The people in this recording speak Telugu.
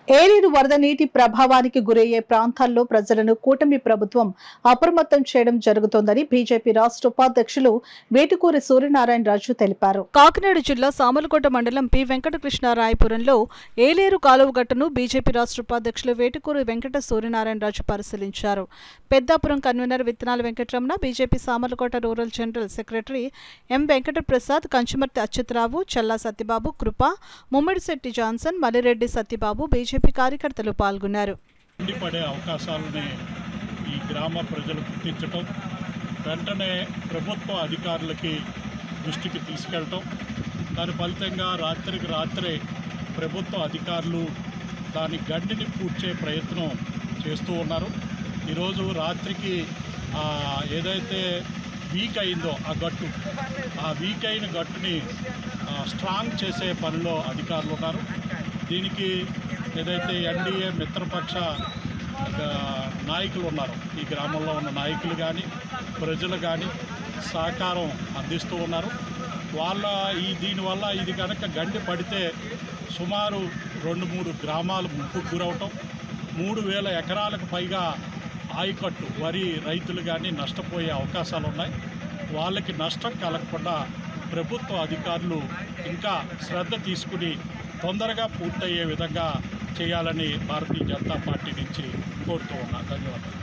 ఏలేరు వరద నీటి ప్రభావానికి గురయ్యే ప్రాంతాల్లో ప్రజలను కూటమి ప్రభుత్వం అప్రమత్తం చేయడం జరుగుతోందని బీజేపీ రాష్ట్ర ఉపాధ్యక్షులు వేటుకూరి సూర్యనారాయణరాజు తెలిపారు. కాకినాడ జిల్లా సామలకోట మండలం పి వెంకటకృష్ణారాయపురంలో ఏలేరు కాలువగట్టును బీజేపీ రాష్ట్ర ఉపాధ్యక్షులు వేటుకూరి వెంకట సూర్యనారాయణరాజు పరిశీలించారు. Peddapuram convener Vithanala Venkataramana, BJP Samalkot rural general secretary M Venkataprasad, Kanchumarthi Achyutarao, Challa Satyababu, Krupa, Mummidisetti Johnson, Mallireddy Satyababu, BJP కార్యకర్తలు పాల్గొన్నారు. పడే అవకాశాలని ఈ గ్రామ ప్రజలు గుర్తించటం, వెంటనే ప్రభుత్వ అధికారులకి దృష్టికి తీసుకెళ్ళటం, దాని ఫలితంగా రాత్రికి రాత్రే ప్రభుత్వ అధికారులు దాని గండిని పూడ్చే ప్రయత్నం చేస్తూ ఉన్నారు. ఈరోజు రాత్రికి ఏదైతే వీక్ అయిందో ఆ వీక్ అయిన గట్టుని స్ట్రాంగ్ చేసే పనిలో అధికారులు ఉన్నారు. దీనికి ఏదైతే ఎన్డీఏ మిత్రపక్ష నాయకులు ఉన్నారో ఈ గ్రామంలో ఉన్న నాయకులు కానీ ప్రజలు కానీ సహకారం అందిస్తూ ఉన్నారు. దీనివల్ల ఇది కనుక గండి పడితే సుమారు 2-3 గ్రామాలు ముప్పుకు గురవటం, 3,000 ఎకరాలకు పైగా ఆయకట్టు వరి రైతులు కానీ నష్టపోయే అవకాశాలు ఉన్నాయి. వాళ్ళకి నష్టం కలగకుండా ప్రభుత్వ అధికారులు ఇంకా శ్రద్ధ తీసుకుని తొందరగా పూర్తయ్యే విధంగా చేయాలని భారతీయ జనతా పార్టీ నుంచి కోరుతూ ఉన్నా. ధన్యవాదాలు.